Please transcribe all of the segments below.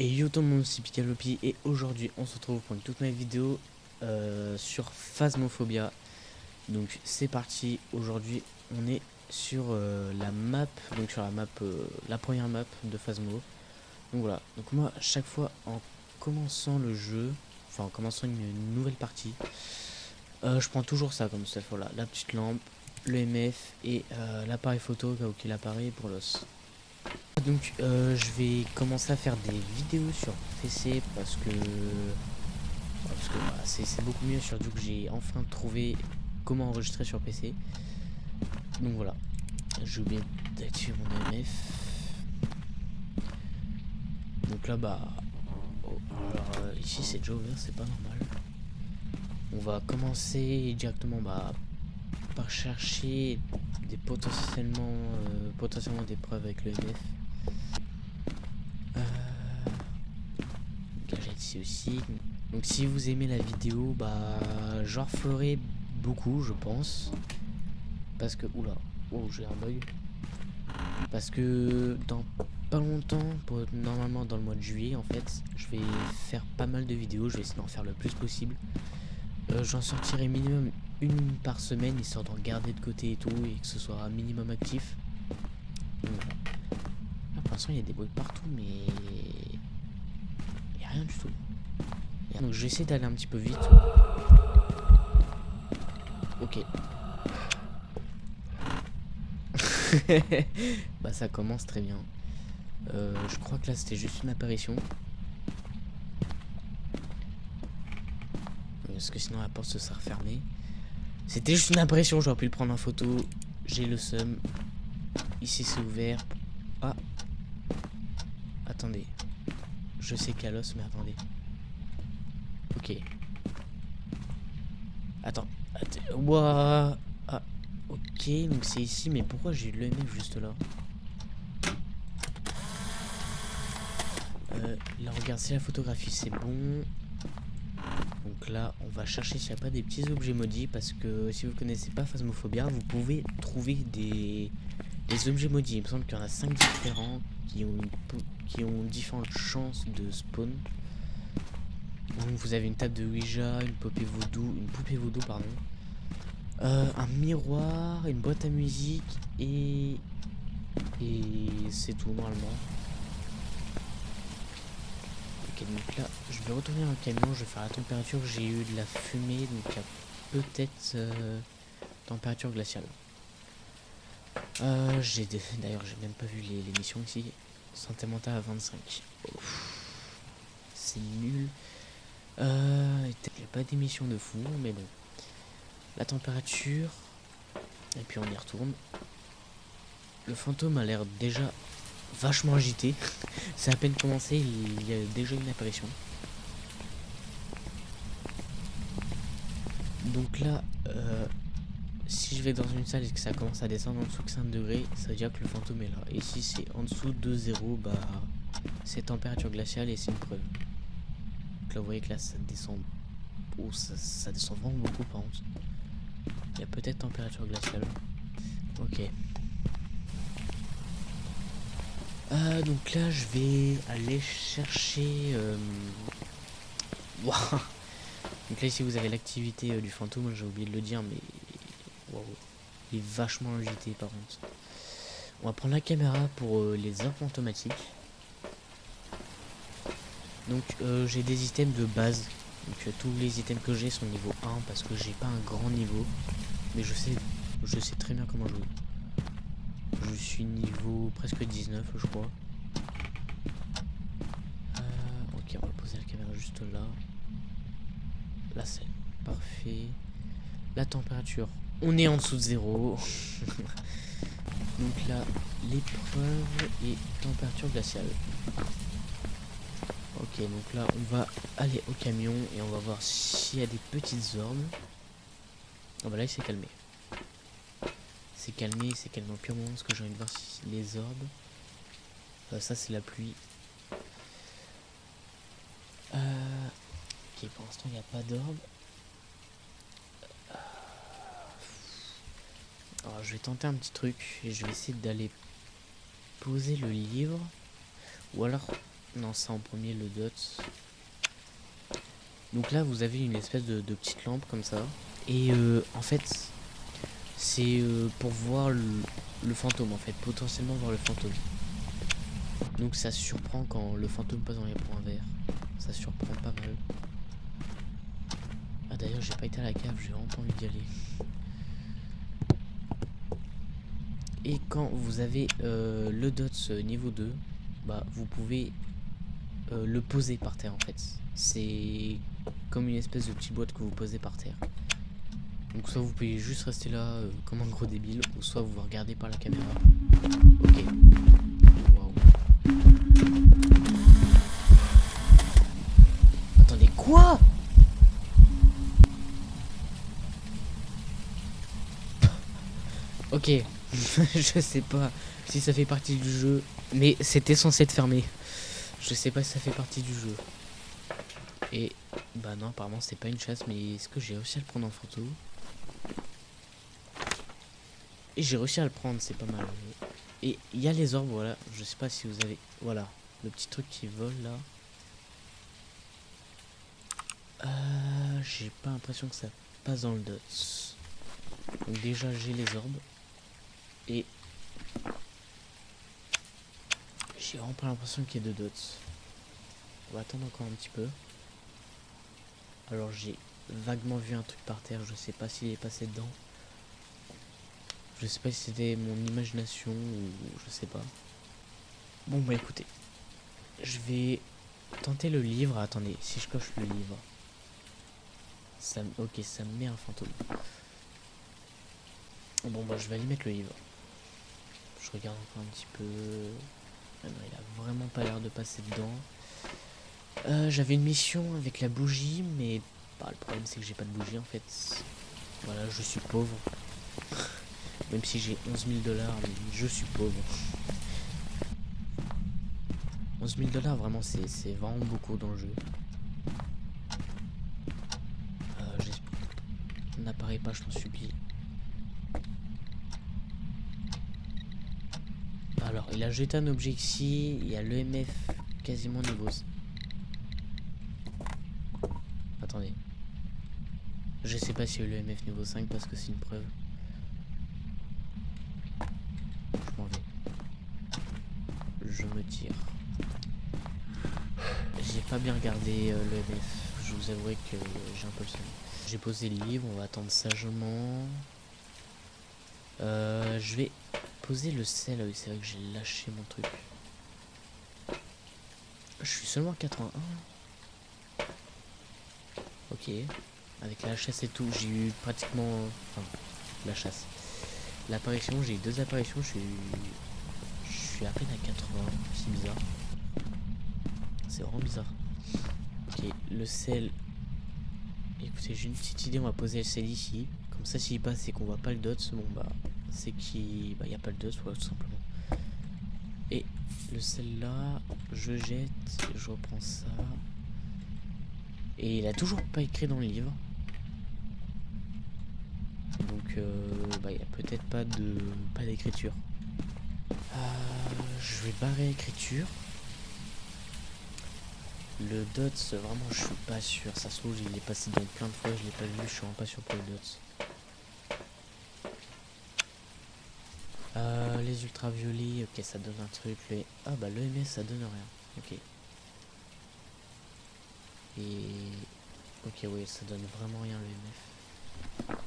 Et yo tout le monde, c'est Picalopi et aujourd'hui on se retrouve pour une toute nouvelle vidéo sur Phasmophobia. Donc c'est parti, aujourd'hui on est sur la map, donc sur la map, la première map de Phasmo. Donc voilà, donc moi à chaque fois en commençant le jeu, enfin en commençant une nouvelle partie, je prends toujours ça comme cette fois là, la petite lampe, le MF et l'appareil photo au cas où qu'il apparaît pour l'os. Donc je vais commencer à faire des vidéos sur PC parce que bah, c'est beaucoup mieux, surtout que j'ai enfin trouvé comment enregistrer sur PC. Donc voilà, j'ai oublié d'activer mon MF. Donc là bah alors ici c'est déjà ouvert, c'est pas normal. On va commencer directement bah, par chercher des potentiellement des preuves avec le MF. Gadget ici aussi. Donc si vous aimez la vidéo, bah j'en referai beaucoup je pense. Parce que, oula, oh j'ai un bug. Parce que dans pas longtemps, normalement dans le mois de juillet en fait, je vais faire pas mal de vidéos, je vais essayer d'en faire le plus possible. J'en sortirai minimum une par semaine, histoire d'en garder de côté et tout, et que ce soit un minimum actif. Donc voilà. Là, pour l'instant il y a des bruits partout, mais il n'y a rien du tout. Donc je vais essayer d'aller un petit peu vite. Ok. Bah ça commence très bien. Je crois que là c'était juste une apparition. Parce que sinon la porte se sera refermée. C'était juste une impression, j'aurais pu le prendre en photo. J'ai le seum. Ici c'est ouvert. Ah. Attendez. Je sais qu'il y a l'os, mais attendez. Ok. Attends. Ouah. Ah. Ok, donc c'est ici, mais pourquoi j'ai le mec juste là? Là, regarde, c'est la photographie, c'est bon. Donc là, on va chercher s'il n'y a pas des petits objets maudits. Parce que si vous connaissez pas Phasmophobia, vous pouvez trouver des objets maudits. Il me semble qu'il y en a 5 différents qui ont différentes chances de spawn. Donc vous avez une table de Ouija, une poupée vaudou, pardon. Un miroir, une boîte à musique et c'est tout normalement. Ok, donc là je vais retourner dans le camion, je vais faire la température. J'ai eu de la fumée, donc il y a peut-être température glaciale. D'ailleurs j'ai même pas vu l'émission ici. Santé mentale à 25. C'est nul. Il n'y a pas d'émission de fou, mais bon. La température. Et puis on y retourne. Le fantôme a l'air déjà vachement agité. C'est à peine commencé, il y a déjà une apparition. Donc là, si je vais dans une salle et que ça commence à descendre en dessous de 5 degrés, ça veut dire que le fantôme est là. Et si c'est en dessous de 0, bah c'est température glaciale et c'est une preuve. Donc là vous voyez que là ça descend. Oh, ça descend vraiment beaucoup par contre. Il y a peut-être température glaciale. Ok. Donc là je vais aller chercher Waouh. Donc là ici vous avez l'activité du fantôme, j'ai oublié de le dire, mais waouh, il est vachement agité par contre. On va prendre la caméra pour les armes automatiques. Donc j'ai des items de base. Donc tous les items que j'ai sont niveau 1 parce que j'ai pas un grand niveau. Mais je sais très bien comment jouer. Je suis niveau presque 19 je crois. Ok, on va poser la caméra juste là. Là c'est parfait. La température, on est en dessous de 0. Donc là, l'épreuve et température glaciale. Ok, donc là, on va aller au camion et on va voir s'il y a des petites orbes. Oh bah là, il s'est calmé. C'est calmé purement parce que j'ai envie de voir si les orbes. Ça, c'est la pluie. Ok, pour l'instant, il n'y a pas d'orbe. Alors, je vais tenter un petit truc et je vais essayer d'aller poser le livre. Ou alors, Non, ça en premier, le dot. Donc là, vous avez une espèce de petite lampe comme ça. Et en fait, c'est pour voir le fantôme, en fait. Potentiellement voir le fantôme. Donc ça surprend quand le fantôme passe dans les points verts. Ça surprend pas mal. Ah d'ailleurs, j'ai pas été à la cave, j'ai vraiment pas envie d'y aller. Et quand vous avez le dots niveau 2, bah vous pouvez le poser par terre en fait. C'est comme une espèce de petite boîte que vous posez par terre. Donc soit vous pouvez juste rester là comme un gros débile, ou soit vous regardez par la caméra. Ok. Waouh. Attendez, quoi? Ok. Je sais pas si ça fait partie du jeu, mais c'était censé être fermé. Je sais pas si ça fait partie du jeu. Et bah non, apparemment c'est pas une chasse, mais est-ce que j'ai réussi à le prendre en photo? Et j'ai réussi à le prendre, c'est pas mal. Et il y a les orbes, voilà. Je sais pas si vous avez... Voilà, le petit truc qui vole là. J'ai pas l'impression que ça passe dans le dots. Donc déjà j'ai les orbes. Et j'ai vraiment pas l'impression qu'il y ait de dots. On va attendre encore un petit peu. Alors j'ai vaguement vu un truc par terre, je sais pas s'il est passé dedans. Je sais pas si c'était mon imagination ou je sais pas. Bon bah écoutez, je vais tenter le livre. Attendez, si je coche le livre, ça, ok, ça me met un fantôme. Bon bah je vais aller mettre le livre. Je regarde encore un petit peu. Ah non, il a vraiment pas l'air de passer dedans. J'avais une mission avec la bougie, mais bah, le problème c'est que j'ai pas de bougie en fait. Voilà, je suis pauvre. Même si j'ai 11 000 $, mais je suis pauvre. 11 000 $, vraiment, c'est vraiment beaucoup dans le jeu. N'apparaît pas, je t'en supplie. Alors, il a jeté un objet ici. Il y a l'EMF quasiment niveau. Attendez. Je sais pas si l'EMF niveau 5 parce que c'est une preuve. Je m'en vais. Je me tire. J'ai pas bien regardé l'EMF. Je vous avouerai que j'ai un peu le seum. J'ai posé le livre, on va attendre sagement. Je vais poser le sel. Oui, c'est vrai que j'ai lâché mon truc. Je suis seulement à 81. Ok. Avec la chasse et tout, j'ai eu pratiquement... Enfin, la chasse. L'apparition, j'ai eu 2 apparitions, je suis à peine à 80. C'est bizarre. C'est vraiment bizarre. Ok, le sel... Écoutez, j'ai une petite idée, on va poser le sel ici. Comme ça, s'il passe et qu'on voit pas le dots, bon bah, c'est qu'il y a pas le dots, voilà, tout simplement. Et le sel là, je jette, je reprends ça. Et il a toujours pas écrit dans le livre. Donc, bah, il y a peut-être pas d'écriture. Je vais barrer l'écriture. Le dots, vraiment, je suis pas sûr. Ça se trouve, il est passé dans plein de fois, je l'ai pas vu, je suis vraiment pas sûr pour le dots. Les ultraviolets, ok, ça donne un truc. Ah bah l'EMS, ça donne rien. Ok. Et... Ok, oui, ça donne vraiment rien l'EMF.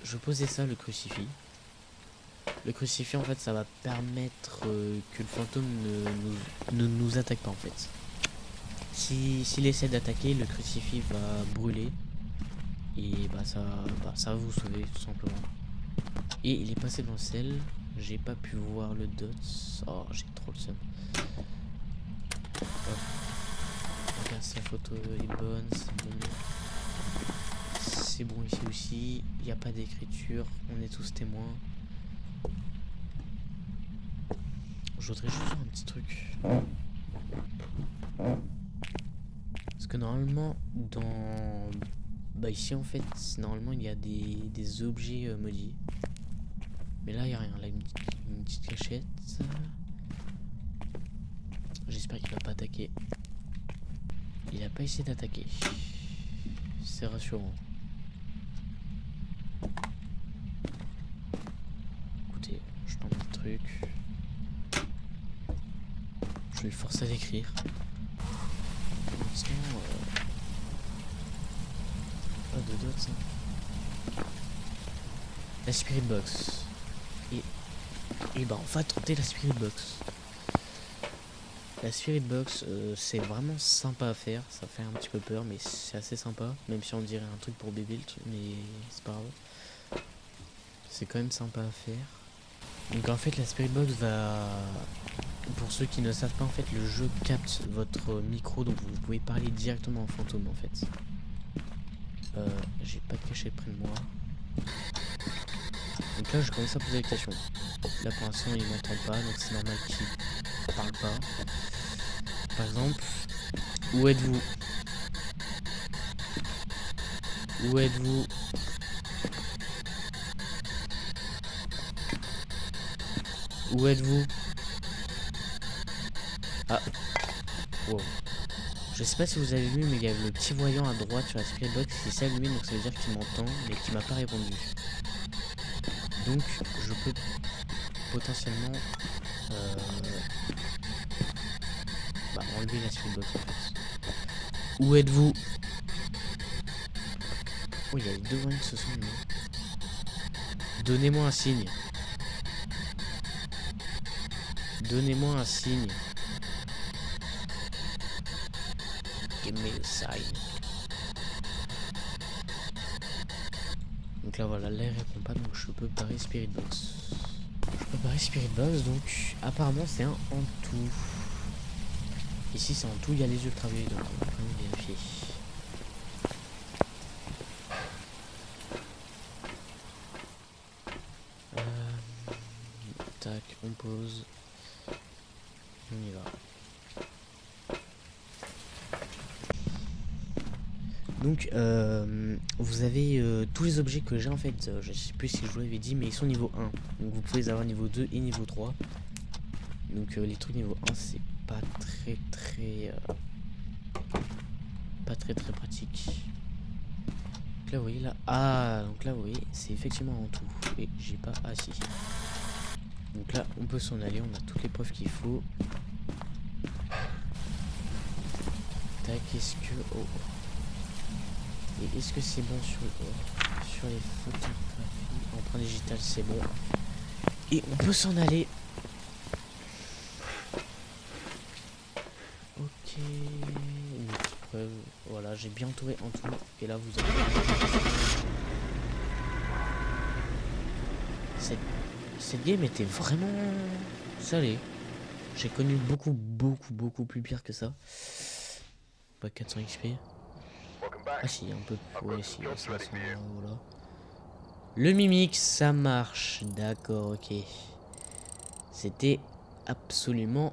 Je posais ça, le crucifix. Le crucifix, en fait, ça va permettre que le fantôme ne nous attaque pas, en fait. S'il essaie d'attaquer, le crucifix va brûler. Et bah ça va vous sauver, tout simplement. Et il est passé dans le sel. J'ai pas pu voir le dots. Oh, j'ai trop le seum. Regarde, sa photo est bonne, c'est bon. C'est bon ici aussi. Il n'y a pas d'écriture. On est tous témoins. Je voudrais juste faire un petit truc. Parce que normalement, dans... Bah ici en fait, normalement il y a des objets maudits. Mais là il n'y a rien. Là une petite cachette. j'espère qu'il va pas attaquer. Il a pas essayé d'attaquer. C'est rassurant. Écoutez, je tente un truc. Je vais le forcer à l'écrire. Pour l'instant, pas de dots. Hein. La Spirit Box. Et bah on va tenter la Spirit Box. La Spirit Box, c'est vraiment sympa à faire. Ça fait un petit peu peur, mais c'est assez sympa. Même si on dirait un truc pour bébé, mais c'est pas grave. C'est quand même sympa à faire. Donc en fait la Spirit Box va... Pour ceux qui ne savent pas, en fait le jeu capte votre micro, donc vous pouvez parler directement au fantôme en fait. J'ai pas de cachet près de moi. Donc là je commence à poser la question. Là pour l'instant il m'entend pas, donc c'est normal qu'il parle pas. Par exemple, où êtes-vous? Où êtes-vous? Où êtes-vous? Ah, wow. Je sais pas si vous avez vu, mais il y a le petit voyant à droite sur la Spirit Box qui s'est allumé, donc ça veut dire qu'il m'entend, mais qu'il m'a pas répondu. Donc, je peux potentiellement enlever la Spirit Box en fait. Où êtes-vous? Oh, il y a les deux voyants qui se sont mis. Donnez-moi un signe. Donnez-moi un signe. Give me a sign. Donc là voilà, là il répond pas, donc je peux parer Spirit Box. Je peux parer Spirit Box, donc apparemment c'est un en tout. Ici c'est en tout, il y a les ultraviolets, donc on va quand même vérifier. Tac, on pose. On y va. Donc vous avez tous les objets que j'ai en fait, je sais plus si je vous l'avais dit, mais ils sont niveau 1. Donc vous pouvez les avoir niveau 2 et niveau 3. Donc les trucs niveau 1 c'est pas très pratique. Donc là vous voyez là. Ah donc là vous voyez c'est effectivement en tout. Et j'ai pas assis. Donc là on peut s'en aller, on a toutes les preuves qu'il faut. Tac, est-ce que. Oh. Et est-ce que c'est bon sur les photographies? Empreinte digitale c'est bon. Et on peut s'en aller. Ok. Une petite preuve. Voilà, j'ai bien entouré en tout. Et là vous avez. Cette game était vraiment salée. J'ai connu beaucoup plus pire que ça. Pas 400 XP. Ah si, un peu plus. Ouais, si, 500, voilà. Le mimique, ça marche. D'accord, ok. C'était absolument...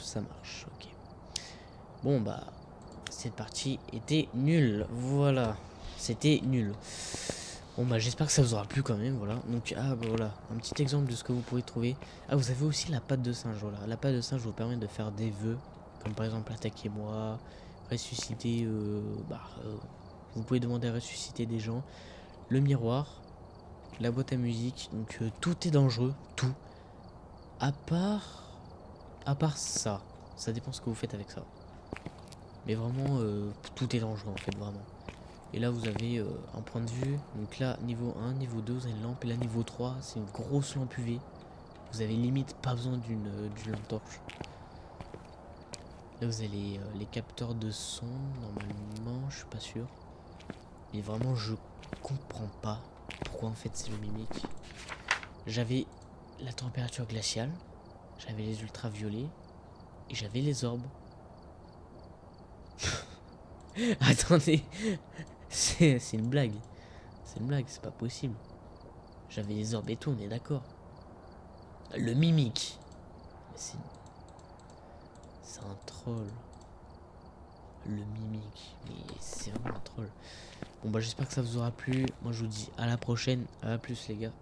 ça marche, ok. Bon, bah... cette partie était nulle. Voilà. C'était nul. Bon, bah j'espère que ça vous aura plu quand même, voilà. Donc, ah, bah voilà. Un petit exemple de ce que vous pourrez trouver. Ah, vous avez aussi la patte de singe, voilà. La patte de singe vous permet de faire des vœux. Comme par exemple, attaquez-moi. Ressusciter... vous pouvez demander à ressusciter des gens. Le miroir, la boîte à musique, donc tout est dangereux, tout. À part ça dépend ce que vous faites avec ça. Mais vraiment, tout est dangereux en fait, vraiment. Et là, vous avez un point de vue. Donc là, niveau 1, niveau 2, vous avez une lampe. Et là, niveau 3, c'est une grosse lampe UV. Vous avez limite pas besoin d'une lampe torche. Là, vous avez les capteurs de son, normalement, je suis pas sûr. Mais vraiment, je comprends pas pourquoi en fait c'est le mimique. J'avais la température glaciale, j'avais les ultraviolets et j'avais les orbes. Attendez, c'est une blague. C'est une blague, c'est pas possible. J'avais les orbes et tout, on est d'accord. Le mimique. C'est un troll. Le mimique. Mais c'est vraiment un troll. Bon bah j'espère que ça vous aura plu. Moi je vous dis à la prochaine. À plus les gars.